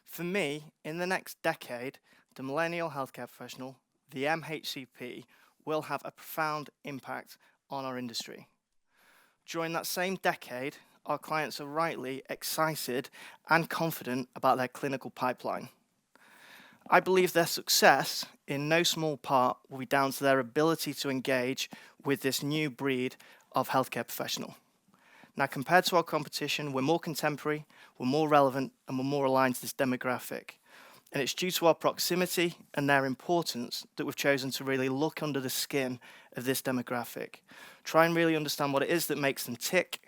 For me, in the next decade, the millennial healthcare professional, the MHCP, will have a profound impact on our industry. During that same decade, our clients are rightly excited and confident about their clinical pipeline. I believe their success, in no small part, will be down to their ability to engage with this new breed of healthcare professional. Now, compared to our competition, we're more contemporary, we're more relevant, and we're more aligned to this demographic. And it's due to our proximity and their importance that we've chosen to really look under the skin of this demographic, try and really understand what it is that makes them tick,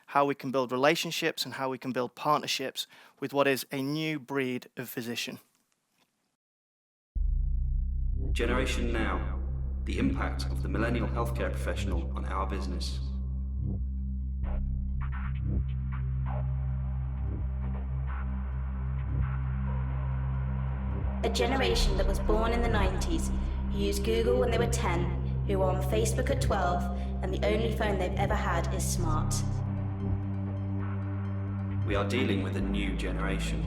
how we can build relationships, and how we can build partnerships with what is a new breed of physician. Generation Now, the impact of the millennial healthcare professional on our business. A generation that was born in the 90s, who used Google when they were 10, who were on Facebook at 12, and the only phone they've ever had is smart. We are dealing with a new generation.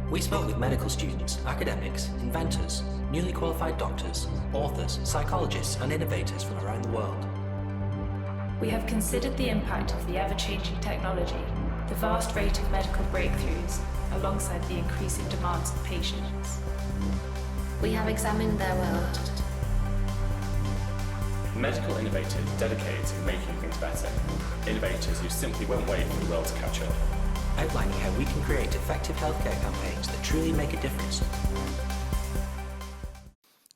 We spoke with medical students, academics, inventors, newly qualified doctors, authors, psychologists, and innovators from around the world. We have considered the impact of the ever-changing technology, the vast rate of medical breakthroughs, alongside the increasing demands of patients. We have examined their world. Medical innovators dedicated to making things better. Innovators who simply won't wait for the world to catch up. Outlining how we can create effective healthcare campaigns that truly make a difference.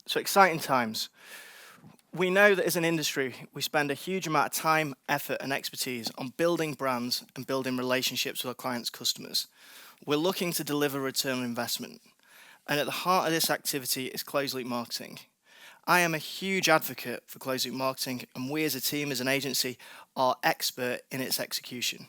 So exciting times. We know that as an industry, we spend a huge amount of time, effort, and expertise on building brands and building relationships with our clients' customers. We're looking to deliver return on investment. And at the heart of this activity is closed-loop marketing. I am a huge advocate for closed-loop marketing, and we as a team, as an agency, are expert in its execution.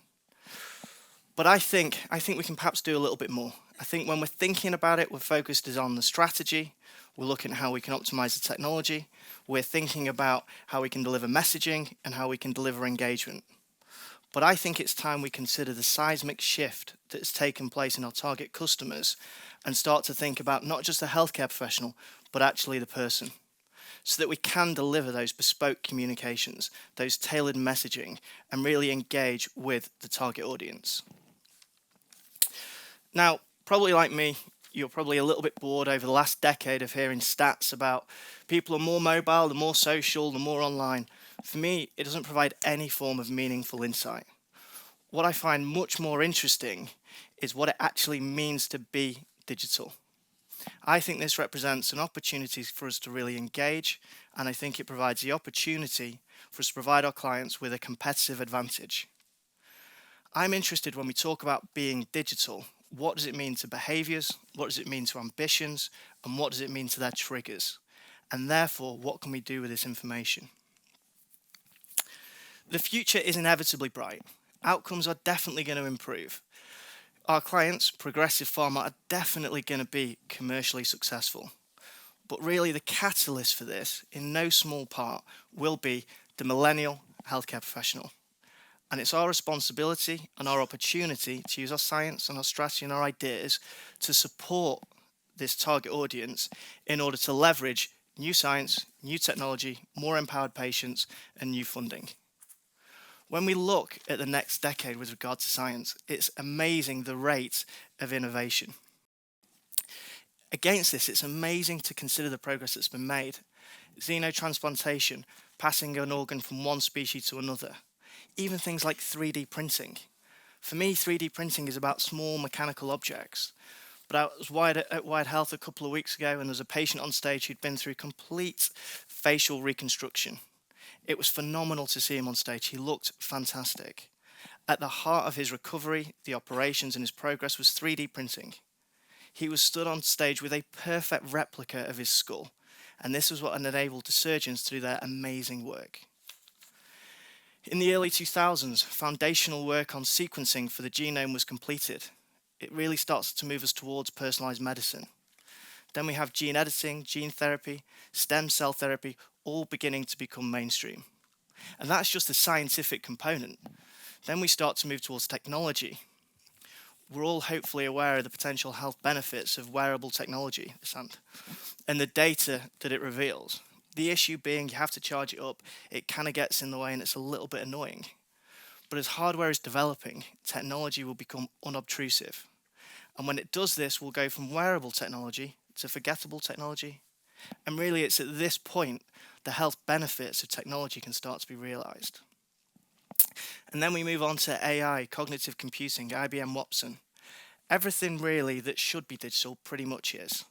But I think we can perhaps do a little bit more. I think when we're thinking about it, we're focused on the strategy. We're looking at how we can optimize the technology. We're thinking about how we can deliver messaging and how we can deliver engagement. But I think it's time we consider the seismic shift that's taken place in our target customers and start to think about not just the healthcare professional, but actually the person, so that we can deliver those bespoke communications, those tailored messaging, and really engage with the target audience. Now, probably like me, you're probably a little bit bored over the last decade of hearing stats about people are more mobile, the more social, the more online. For me, it doesn't provide any form of meaningful insight. What I find much more interesting is what it actually means to be digital. I think this represents an opportunity for us to really engage, and I think it provides the opportunity for us to provide our clients with a competitive advantage. I'm interested when we talk about being digital. What does it mean to behaviors? What does it mean to ambitions? And what does it mean to their triggers? And therefore, what can we do with this information? The future is inevitably bright. Outcomes are definitely going to improve. Our clients, progressive pharma, are definitely going to be commercially successful. But really, the catalyst for this, in no small part, will be the millennial healthcare professional. And it's our responsibility and our opportunity to use our science and our strategy and our ideas to support this target audience in order to leverage new science, new technology, more empowered patients, and new funding. When we look at the next decade with regard to science, it's amazing the rate of innovation. Against this, it's amazing to consider the progress that's been made. Xenotransplantation, passing an organ from one species to another. Even things like 3D printing. For me, 3D printing is about small mechanical objects. But I was at Wide Health a couple of weeks ago, and there was a patient on stage who'd been through complete facial reconstruction. It was phenomenal to see him on stage. He looked fantastic. At the heart of his recovery, the operations, and his progress was 3D printing. He was stood on stage with a perfect replica of his skull, and this was what enabled the surgeons to do their amazing work. In the early 2000s, foundational work on sequencing for the genome was completed. It really starts to move us towards personalized medicine. Then we have gene editing, gene therapy, stem cell therapy, all beginning to become mainstream. And that's just the scientific component. Then we start to move towards technology. We're all hopefully aware of the potential health benefits of wearable technology, and the data that it reveals. The issue being you have to charge it up, it kind of gets in the way and it's a little bit annoying. But as hardware is developing, technology will become unobtrusive. And when it does this, we'll go from wearable technology to forgettable technology. And really it's at this point the health benefits of technology can start to be realized. And then we move on to AI, cognitive computing, IBM Watson. Everything really that should be digital pretty much is.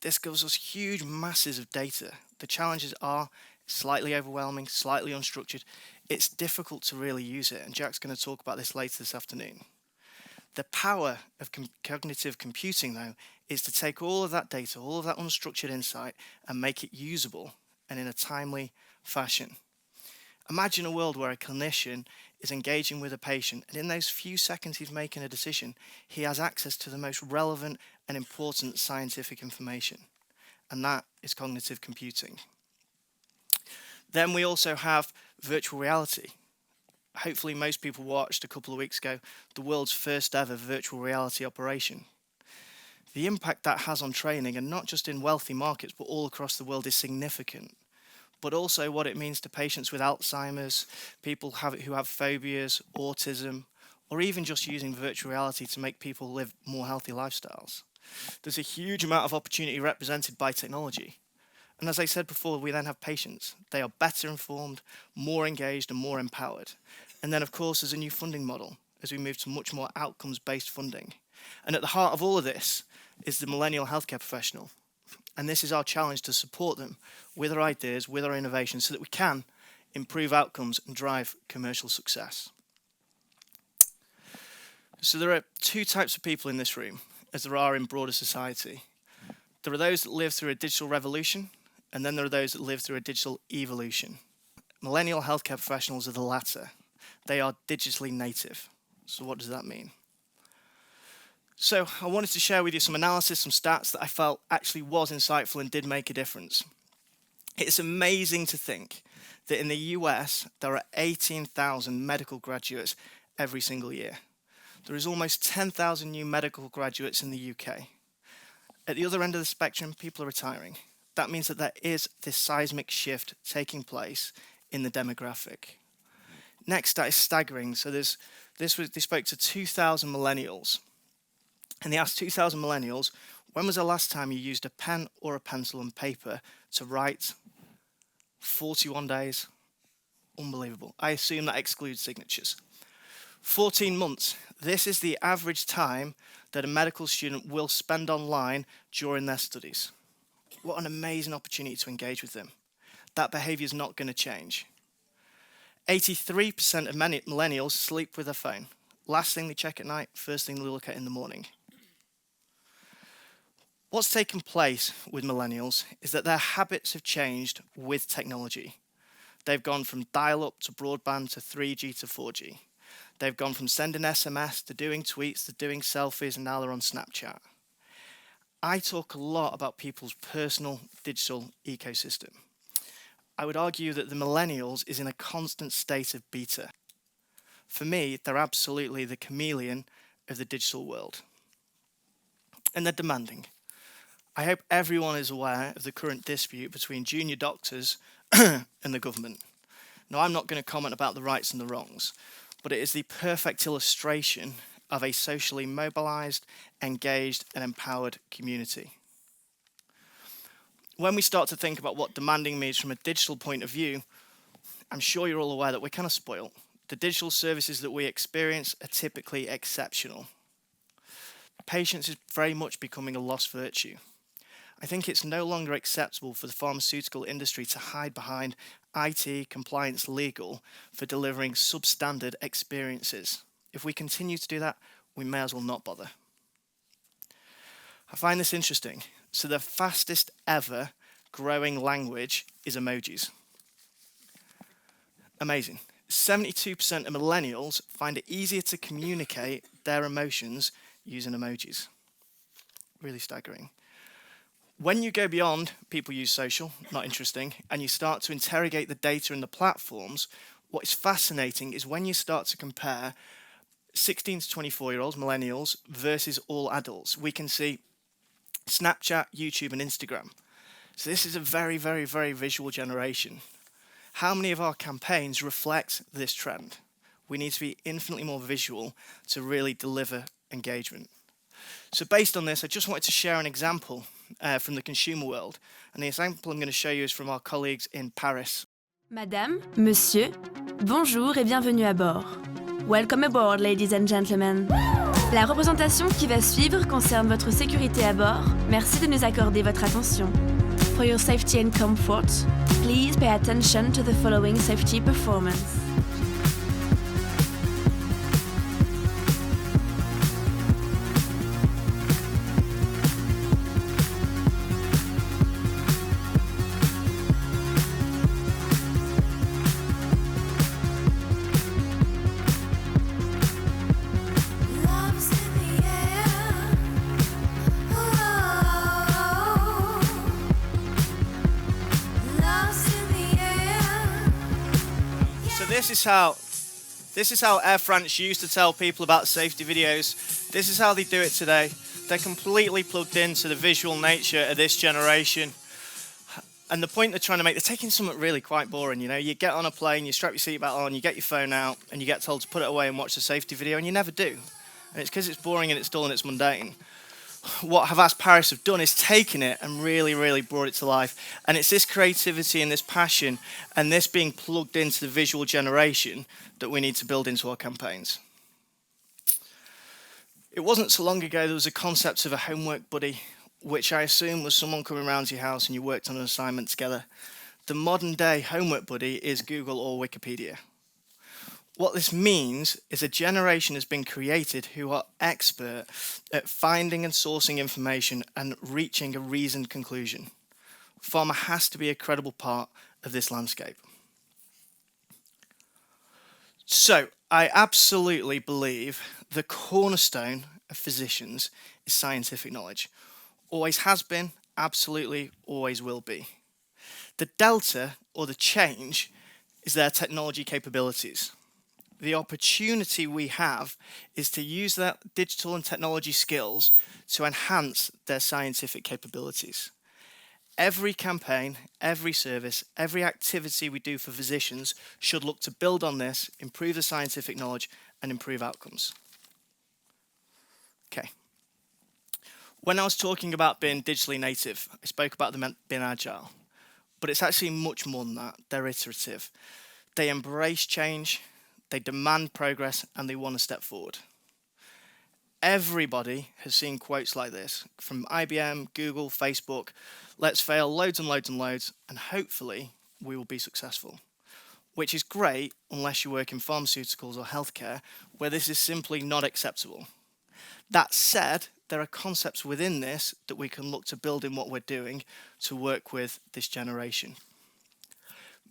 This gives us huge masses of data. The challenges are slightly overwhelming, slightly unstructured. It's difficult to really use it, and Jack's going to talk about this later this afternoon. The power of cognitive computing, though, is to take all of that data, all of that unstructured insight, and make it usable and in a timely fashion. Imagine a world where a clinician is engaging with a patient, and in those few seconds he's making a decision, he has access to the most relevant and important scientific information. And that is cognitive computing. Then we also have virtual reality. Hopefully most people watched a couple of weeks ago the world's first ever virtual reality operation. The impact that has on training, and not just in wealthy markets, but all across the world, is significant. But also what it means to patients with Alzheimer's, people who have phobias, autism, or even just using virtual reality to make people live more healthy lifestyles. There's a huge amount of opportunity represented by technology. And as I said before, we then have patients. They are better informed, more engaged, and more empowered. And then, of course, there's a new funding model as we move to much more outcomes-based funding. And at the heart of all of this is the millennial healthcare professional. And this is our challenge, to support them with our ideas, with our innovations, so that we can improve outcomes and drive commercial success. So there are two types of people in this room, as there are in broader society. There are those that live through a digital revolution, and then there are those that live through a digital evolution. Millennial healthcare professionals are the latter. They are digitally native. So what does that mean? So I wanted to share with you some analysis, some stats that I felt actually was insightful and did make a difference. It's amazing to think that in the US, there are 18,000 medical graduates every single year. There is almost 10,000 new medical graduates in the UK. At the other end of the spectrum, people are retiring. That means that there is this seismic shift taking place in the demographic. Next, that is staggering. So they spoke to 2,000 millennials. And they asked 2,000 millennials, when was the last time you used a pen or a pencil and paper to write? 41 days. Unbelievable. I assume that excludes signatures. 14 months. This is the average time that a medical student will spend online during their studies. What an amazing opportunity to engage with them. That behavior is not going to change. 83% of millennials sleep with their phone. Last thing they check at night, first thing they look at in the morning. What's taken place with millennials is that their habits have changed with technology. They've gone from dial-up to broadband to 3G to 4G. They've gone from sending SMS to doing tweets to doing selfies, and now they're on Snapchat. I talk a lot about people's personal digital ecosystem. I would argue that the millennials is in a constant state of beta. For me, they're absolutely the chameleon of the digital world. And they're demanding. I hope everyone is aware of the current dispute between junior doctors and the government. Now, I'm not going to comment about the rights and the wrongs, but it is the perfect illustration of a socially mobilized, engaged, and empowered community. When we start to think about what demanding means from a digital point of view, I'm sure you're all aware that we're kind of spoiled. The digital services that we experience are typically exceptional. Patience is very much becoming a lost virtue. I think it's no longer acceptable for the pharmaceutical industry to hide behind IT, compliance, legal for delivering substandard experiences. If we continue to do that, we may as well not bother. I find this interesting. So the fastest ever growing language is emojis. Amazing. 72% of millennials find it easier to communicate their emotions using emojis. Really staggering. When you go beyond people use social, not interesting, and you start to interrogate the data and the platforms, what is fascinating is when you start to compare 16 to 24-year-olds, millennials, versus all adults, we can see Snapchat, YouTube, and Instagram. So this is a very, very, very visual generation. How many of our campaigns reflect this trend? We need to be infinitely more visual to really deliver engagement. So based on this, I just wanted to share an example from the consumer world. And the example I'm going to show you is from our colleagues in Paris. Madame, Monsieur, bonjour et bienvenue à bord. Welcome aboard, ladies and gentlemen. La représentation qui va suivre concerne votre sécurité à bord. Merci de nous accorder votre attention. For your safety and comfort, please pay attention to the following safety performance. This is how Air France used to tell people about safety videos. This is how they do it today. They're completely plugged into the visual nature of this generation. And the point they're trying to make, they're taking something really quite boring. You know, you get on a plane, you strap your seatbelt on, you get your phone out, and you get told to put it away and watch the safety video, and you never do. And it's because it's boring and it's dull and it's mundane. What Havas Paris have done is taken it and really, really brought it to life. And it's this creativity and this passion and this being plugged into the visual generation that we need to build into our campaigns. It wasn't so long ago there was a concept of a homework buddy, which I assume was someone coming around to your house and you worked on an assignment together. The modern day homework buddy is Google or Wikipedia. What this means is a generation has been created who are expert at finding and sourcing information and reaching a reasoned conclusion. Pharma has to be a credible part of this landscape. So, I absolutely believe the cornerstone of physicians is scientific knowledge. Always has been, absolutely always will be. The delta, or the change, is their technology capabilities. The opportunity we have is to use that digital and technology skills to enhance their scientific capabilities. Every campaign, every service, every activity we do for physicians should look to build on this, improve the scientific knowledge, and improve outcomes. Okay. When I was talking about being digitally native, I spoke about them being agile. But it's actually much more than that. They're iterative. They embrace change, they demand progress, and they want to step forward. Everybody has seen quotes like this from IBM, Google, Facebook. Let's fail loads and loads and loads, and hopefully we will be successful. Which is great unless you work in pharmaceuticals or healthcare, where this is simply not acceptable. That said, there are concepts within this that we can look to build in what we're doing to work with this generation.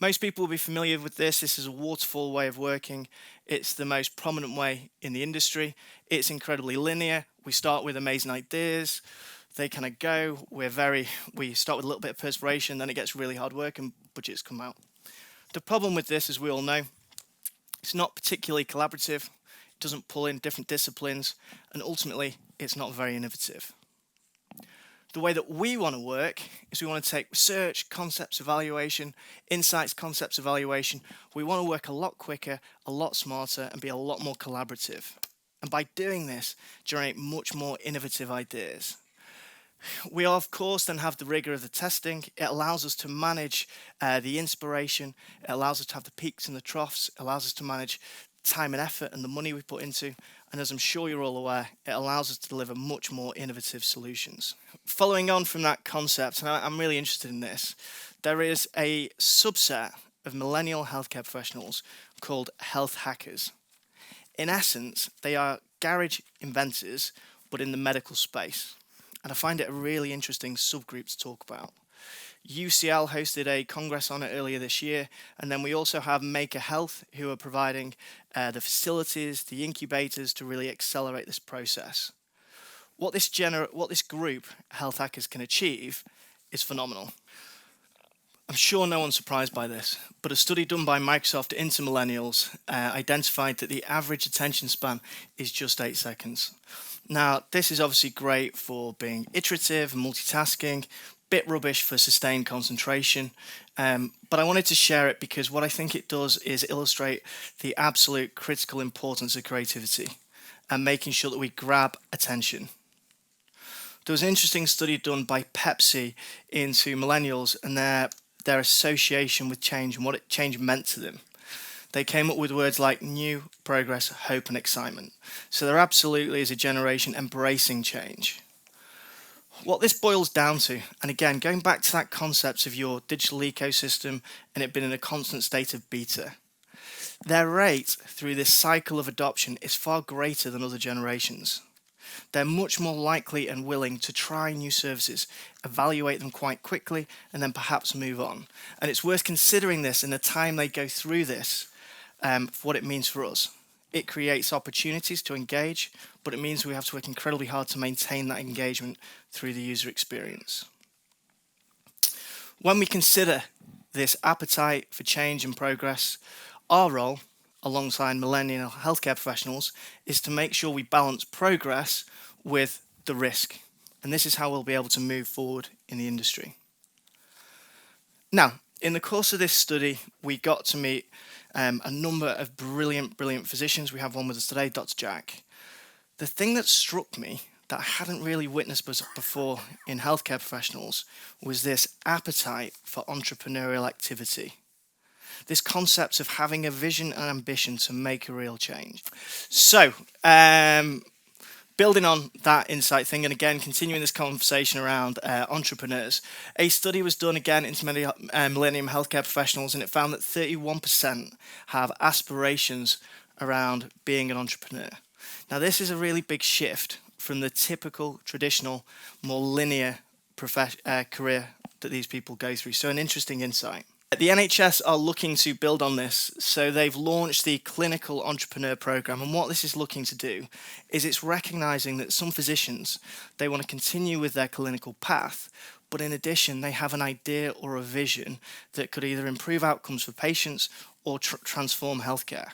Most people will be familiar with this. This is a waterfall way of working. It's the most prominent way in the industry. It's incredibly linear. We start with amazing ideas. They kind of go. We start with a little bit of perspiration, then it gets really hard work and budgets come out. The problem with this, as we all know, it's not particularly collaborative. It doesn't pull in different disciplines, and ultimately, it's not very innovative. The way that we want to work is we want to take research, concepts evaluation, insights, concepts evaluation. We want to work a lot quicker, a lot smarter, and be a lot more collaborative. And by doing this, generate much more innovative ideas. We, of course, then have the rigor of the testing. It allows us to manage the inspiration. It allows us to have the peaks and the troughs. It allows us to manage time and effort and the money we put into. And as I'm sure you're all aware, it allows us to deliver much more innovative solutions. Following on from that concept, and I'm really interested in this, there is a subset of millennial healthcare professionals called health hackers. In essence, they are garage inventors, but in the medical space. And I find it a really interesting subgroup to talk about. UCL hosted a congress on it earlier this year, and then we also have Maker Health, who are providing the facilities, the incubators to really accelerate this process. What this group, health hackers, can achieve is phenomenal. I'm sure no one's surprised by this, but a study done by Microsoft into millennials identified that the average attention span is just 8 seconds. Now, this is obviously great for being iterative and multitasking, bit rubbish for sustained concentration, but I wanted to share it because what I think it does is illustrate the absolute critical importance of creativity and making sure that we grab attention. There was an interesting study done by Pepsi into millennials and their association with change and what change meant to them. They came up with words like new, progress, hope, and excitement. So they're absolutely, as a generation, embracing change. What this boils down to, and again, going back to that concept of your digital ecosystem and it being in a constant state of beta, their rate through this cycle of adoption is far greater than other generations. They're much more likely and willing to try new services, evaluate them quite quickly, and then perhaps move on. And it's worth considering this in the time they go through this, for what it means for us. It creates opportunities to engage, but it means we have to work incredibly hard to maintain that engagement through the user experience. When we consider this appetite for change and progress, our role, alongside millennial healthcare professionals, is to make sure we balance progress with the risk. And this is how we'll be able to move forward in the industry. Now, in the course of this study, we got to meet a number of brilliant physicians. We have one with us today, Dr. Jack. The thing that struck me that I hadn't really witnessed before in healthcare professionals was this appetite for entrepreneurial activity. This concept of having a vision and ambition to make a real change. So, building on that insight thing, and again, continuing this conversation around entrepreneurs, a study was done again into millennium healthcare professionals, and it found that 31% have aspirations around being an entrepreneur. Now, this is a really big shift from the typical, traditional, more linear career that these people go through. So an interesting insight. The NHS are looking to build on this, so they've launched the Clinical Entrepreneur Programme, and what this is looking to do is it's recognising that some physicians, they want to continue with their clinical path, but in addition they have an idea or a vision that could either improve outcomes for patients or transform healthcare.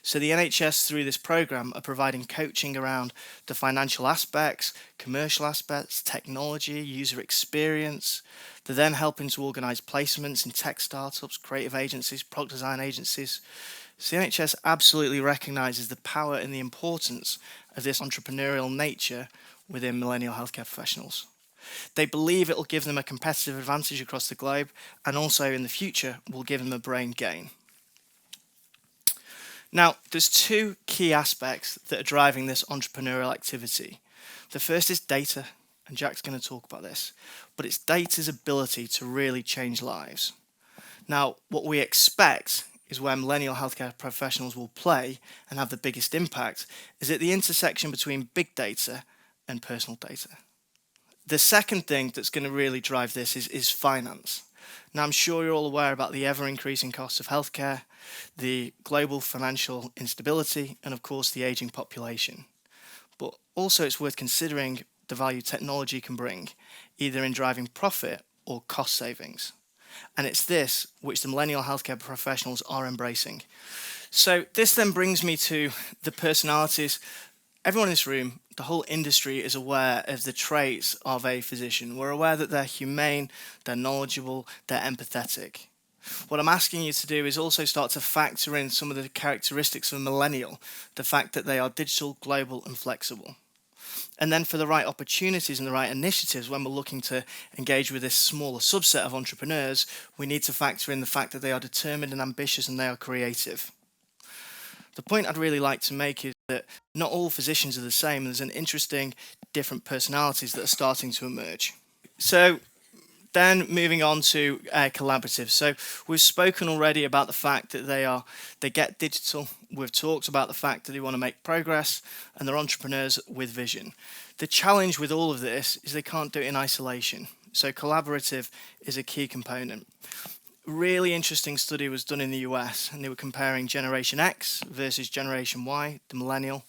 So the NHS, through this programme, are providing coaching around the financial aspects, commercial aspects, technology, user experience. They're then helping to organise placements in tech startups, creative agencies, product design agencies. So the NHS absolutely recognises the power and the importance of this entrepreneurial nature within millennial healthcare professionals. They believe it will give them a competitive advantage across the globe, and also in the future will give them a brain gain. Now, there's two key aspects that are driving this entrepreneurial activity. The first is data, and Jack's going to talk about this, but it's data's ability to really change lives. Now, what we expect is where millennial healthcare professionals will play and have the biggest impact is at the intersection between big data and personal data. The second thing that's going to really drive this is finance. Now, I'm sure you're all aware about the ever-increasing costs of healthcare, the global financial instability, and of course the ageing population. But also it's worth considering the value technology can bring, either in driving profit or cost savings. And it's this which the millennial healthcare professionals are embracing. So this then brings me to the personalities. Everyone in this room, the whole industry is aware of the traits of a physician. We're aware that they're humane, they're knowledgeable, they're empathetic. What I'm asking you to do is also start to factor in some of the characteristics of a millennial, the fact that they are digital, global, and flexible. And then for the right opportunities and the right initiatives, when we're looking to engage with this smaller subset of entrepreneurs, we need to factor in the fact that they are determined and ambitious and they are creative. The point I'd really like to make is that not all physicians are the same. There's an interesting different personalities that are starting to emerge. So then moving on to collaborative. So we've spoken already about the fact that they get digital. We've talked about the fact that they want to make progress and they're entrepreneurs with vision. The challenge with all of this is they can't do it in isolation. So collaborative is a key component. Really interesting study was done in the US, and they were comparing Generation X versus Generation Y, the millennial,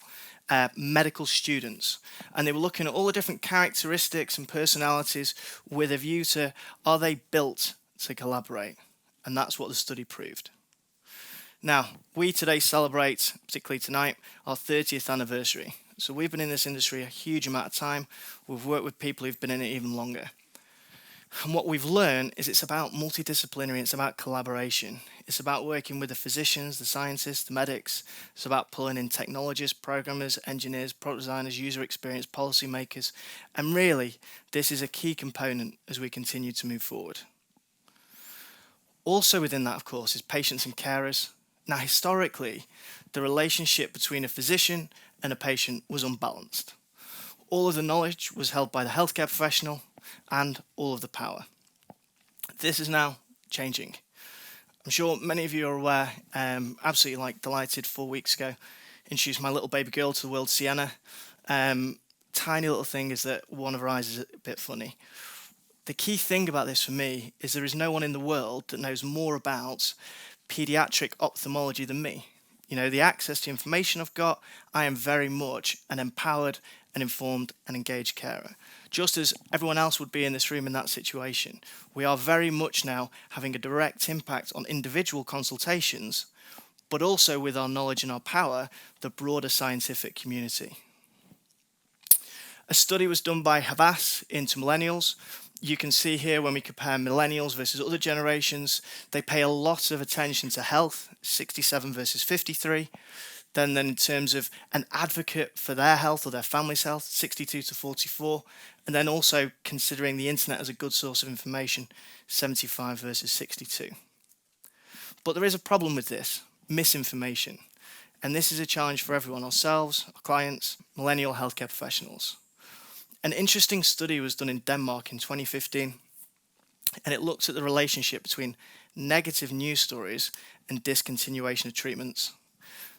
medical students. And they were looking at all the different characteristics and personalities with a view to, are they built to collaborate, and that's what the study proved. Now, we today celebrate, particularly tonight, our 30th anniversary. So we've been in this industry a huge amount of time. We've worked with people who've been in it even longer. And what we've learned is it's about multidisciplinary, it's about collaboration. It's about working with the physicians, the scientists, the medics. It's about pulling in technologists, programmers, engineers, product designers, user experience, policymakers. And really, this is a key component as we continue to move forward. Also within that, of course, is patients and carers. Now, historically, the relationship between a physician and a patient was unbalanced. All of the knowledge was held by the healthcare professional and all of the power. This is now changing. I'm sure many of you are aware, absolutely delighted 4 weeks ago, introduced my little baby girl to the world, Sienna. Tiny little thing is that one of her eyes is a bit funny. The key thing about this for me is there is no one in the world that knows more about pediatric ophthalmology than me. You know, the access to information I've got, I am very much an empowered and informed and engaged carer. Just as everyone else would be in this room in that situation, we are very much now having a direct impact on individual consultations, but also with our knowledge and our power, the broader scientific community. A study was done by Havas into millennials. You can see here when we compare millennials versus other generations, they pay a lot of attention to health, 67 versus 53. Then in terms of an advocate for their health or their family's health, 62 to 44. And then also considering the internet as a good source of information, 75 versus 62. But there is a problem with this, misinformation. And this is a challenge for everyone, ourselves, our clients, millennial healthcare professionals. An interesting study was done in Denmark in 2015, and it looked at the relationship between negative news stories and discontinuation of treatments.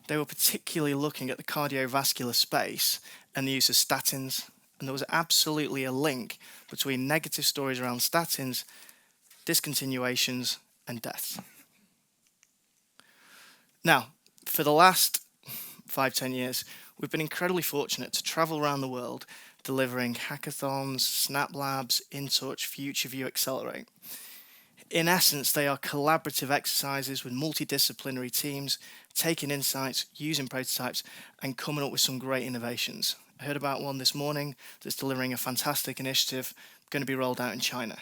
They were particularly looking at the cardiovascular space and the use of statins, and there was absolutely a link between negative stories around statins, discontinuations, and deaths. Now, for the last 5-10 years, we've been incredibly fortunate to travel around the world delivering hackathons, Snap Labs, InTouch, FutureView, Accelerate. In essence, they are collaborative exercises with multidisciplinary teams, taking insights, using prototypes, and coming up with some great innovations. I heard about one this morning that's delivering a fantastic initiative going to be rolled out in China.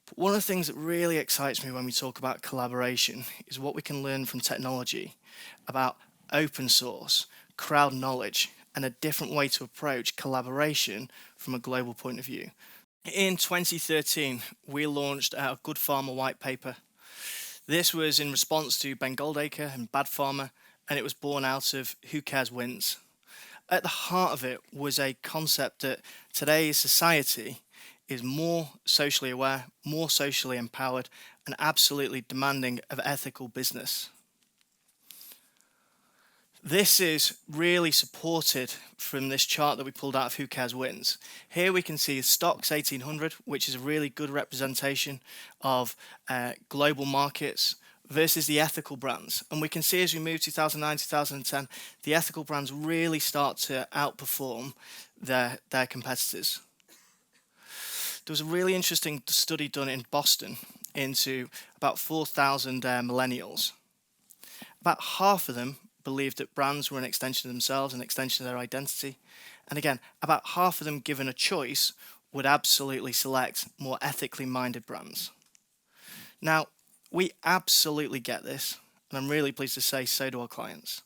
But one of the things that really excites me when we talk about collaboration is what we can learn from technology about open source, crowd knowledge, and a different way to approach collaboration from a global point of view. In 2013, we launched our Good Pharma white paper. This was in response to Ben Goldacre and Bad Pharma, and it was born out of Who Cares Wins. At the heart of it was a concept that today's society is more socially aware, more socially empowered, and absolutely demanding of ethical business. This is really supported from this chart that we pulled out of Who Cares Wins. Here we can see Stocks 1800, which is a really good representation of global markets versus the ethical brands. And we can see as we move 2009, 2010, the ethical brands really start to outperform their competitors. There was a really interesting study done in Boston into about 4,000 millennials. About half of them believed that brands were an extension of themselves, an extension of their identity. And again, about half of them, given a choice, would absolutely select more ethically minded brands. Now, we absolutely get this, and I'm really pleased to say so do our clients.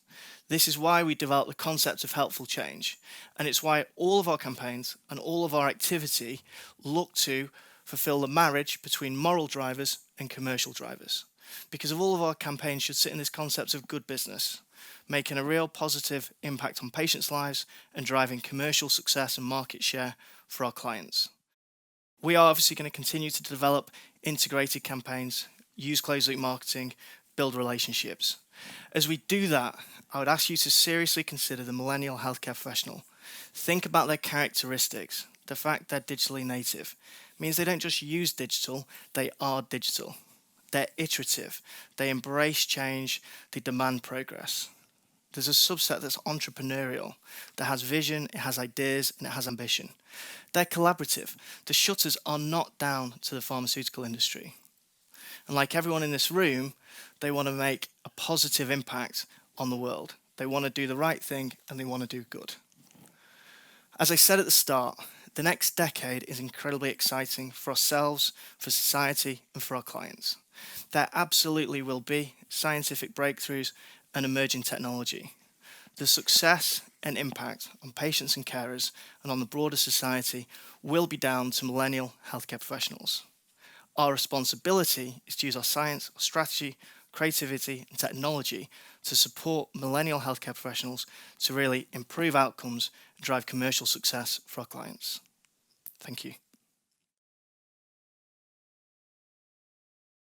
This is why we develop the concept of helpful change, and it's why all of our campaigns and all of our activity look to fulfill the marriage between moral drivers and commercial drivers. Because of all of our campaigns should sit in this concept of good business, making a real positive impact on patients' lives and driving commercial success and market share for our clients. We are obviously going to continue to develop integrated campaigns, use closed-loop marketing, build relationships. As we do that, I would ask you to seriously consider the millennial healthcare professional. Think about their characteristics. The fact they're digitally native means they don't just use digital, they are digital. They're iterative. They embrace change. They demand progress. there's a subset that's entrepreneurial, that has vision, it has ideas, and it has ambition. They're collaborative. The shutters are not down to the pharmaceutical industry. And like everyone in this room, they want to make a positive impact on the world. They want to do the right thing and they want to do good. As I said at the start, the next decade is incredibly exciting for ourselves, for society, and for our clients. There absolutely will be scientific breakthroughs and emerging technology. The success and impact on patients and carers and on the broader society will be down to millennial healthcare professionals. Our responsibility is to use our science, strategy, creativity, and technology to support millennial healthcare professionals to really improve outcomes and drive commercial success for our clients. Thank you.